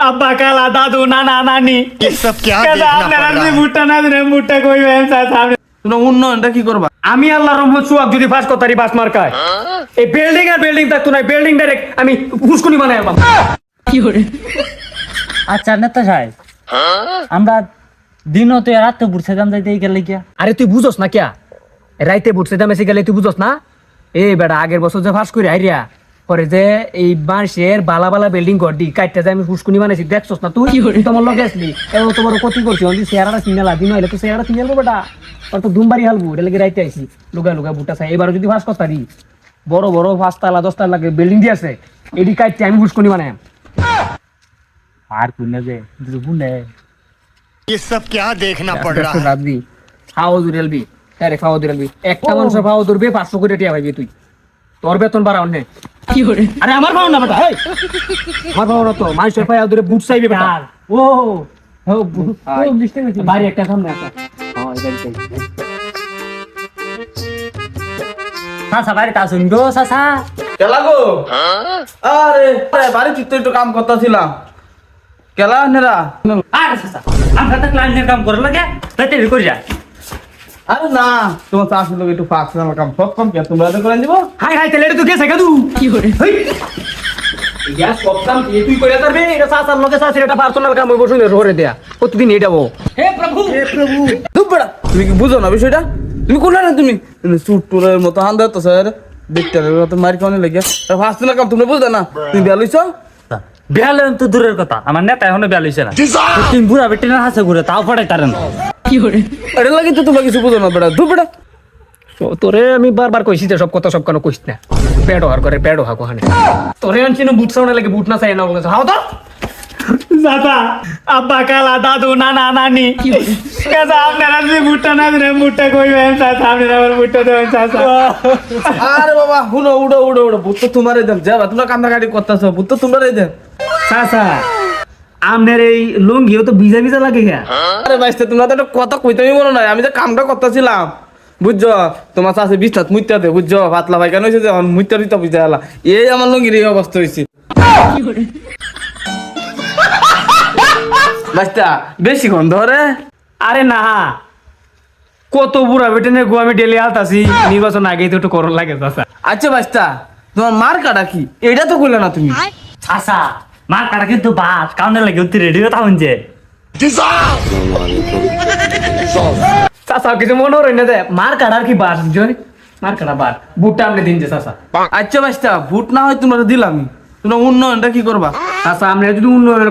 আব্বা কালা দাদু নানা নানি ये सब क्या কাদা देखना আপনারা पड़ रहा যদি है? ভুট্টা না দিলে ভুট্টা কইবেন সামনে তুমি উন্নয়নটা কি করবা? আমি আল্লাহর রহমত সুয়াক যদি পাস করতারি বাস মার্কায় এই বিল্ডিং আর বিল্ডিং থাকতো না বিল্ডিং ডাইরেক্ট আমি পুষ্কুনি বানাই আলবাম আচ্ছা নেতা সাহেব আমরা দিনতে রাতে বুঝছে দাম যাইতে গেলে গিয়া আরে তুই বুঝোস না কিয়া রাইতে বুটছে দামে গেলে তুই বুঝোস না এই বেটা আগের বছর যে ফাঁস করে আইরিয়া পরে যে এই বাঁশের বালা বালা বিল্ডিং ঘর দি কাটতে যে আমি পুষ্কুনি বানাইছি দেখছস না তুই তোমার লগে আসলি এবার তোমার ক্ষতি করছি অন চেহারাটা সিগনাল দিন হইলে তো চেহারা সিগনাল বেটা আর তো দুমবাড়ি হালবু এটা লাগে রাইতে আইছি লুকা লুকা বুটা চাই এবার যদি ফাঁস করতারি বড় বড় 5 তালা 10 তালা লাগে বিল্ডিং দি আছে এডি কাটতে আমি পুষ্কুনি বানাই আর কুনে যে বুনে ये सब क्या देखना पड़ रहा है? রাবি ফাও দুরেলবি আরে ফাও দুরেলবি একটা মানুষ ফাও দুরবে 500 কোটি টাকা পাইবি তুই তোর বেতন বাড়াও নে কি করে আরে আমার ফাও না বেটা এই আমার ফাও না তো মানুষের ফাও দুরে বুট চাইবে বেটা ও ও মিস্টেক হইছে বাইরে একটা সামনে আছে হ্যাঁ এটাই সাসা বাড়িতে আসুন গো সাসা কেলা গো? আরে বাড়ি চিত্ত একটু কাম করতেছিলাম। কেলা নেরা? আরে সাসা আমরা তো ক্লায়েন্টের কাম করে লাগে তাইতে করি যা আরে না, তোমার চাষের লোক একটু ফাঁকছে আমার কাম সব কম কে তোমরা তো করে দিব। হাই হাই তেলে তুই গেছে কাদু কি করে হই গ্যাস সব কাম তুই কইরা করবে এটা সাসার লগে সাসের এটা পার্সোনাল কাম হইব শুনে রোরে দেয়া প্রতিদিন এটাবো হে প্রভু ধুপ বেড়া, তুমি কি বুঝো না বিষয়টা? তুমি কোন না তুমি চুট টুরের মতো হান দাও তো স্যার দেখতে মতো মারি কানে লেগে ফাঁসতে না কাম তুমি বুঝো না? তুমি বেয়া লইছো? বেহালে তো দূরের কথা আমার নেতা এখনো বেহাল হইছে না তিন বুড়া বেটিনের হাসে ঘুরে তাও পড়াই তারেন এটা লাগে তো তোমরা কিছু বুঝো না বেড়া, ধুপ বেড়া। তোরে আমি বারবার কইছি যে সব কথা সব কেন কইছ না পেড়ো আর করে পেড়ো হা কোহানে তোরে আনছি না বুট সাউন্ড লাগে বুট না চাই না বলছ হাও তো দাদা আব্বা কালা দাদু নানা নানি কাদা আপনারা যদি বুটটা না দিলে বুটটা কইবেন সামনে আমার বুটটা দেবেন চাচা আরে বাবা হুনো উড়ো উড়ো উড়ো ভূত তো তোমারই দেন যাবা, তোমরা কান্দাকাটি করতেছো, ভূত তো তোমরাই দেন। চাচা আমনের এই লুঙ্গিও তো ভিজা ভিজা লাগে গা আরে ভাইস্তে তোমরা তো একটা কথা কইতেই মনে নাই, আমি যে কামটা করতেছিলাম বুঝছো, তোমার চাষে বিস্তার মুইতা দে বুঝছো, পাতলা ভাই কেন হয়েছে যে মুইতা দিতে বুঝা এলা এই আমার লঙ্গির এই অবস্থা হয়েছে। ভাইস্তা বেশি গন্ধ রে। আরে না কত বুড়া বেটেনে গো আমি ডেলি আলতাছি নির্বাচন আগেই তো একটু করণ লাগে চাচা আচ্ছা ভাইস্তা তোমার মার কাটা কি এটা তো কইলে না তুমি? সাসা মার কাটা কিন্তু বাস কাউনে লাগে তুই রেডিও থাকুন যে চাচা কিছু মনে হয় না দে মার কাটার কি বাস জয় মার কাটা বার বুটটা আপনি দিন যে চাচা আচ্ছা ভাইস্তা ভোট না হয় তোমরা দিলাম, তোমরা উন্নয়নটা কি করবা? চাচা আমরা যদি উন্নয়নের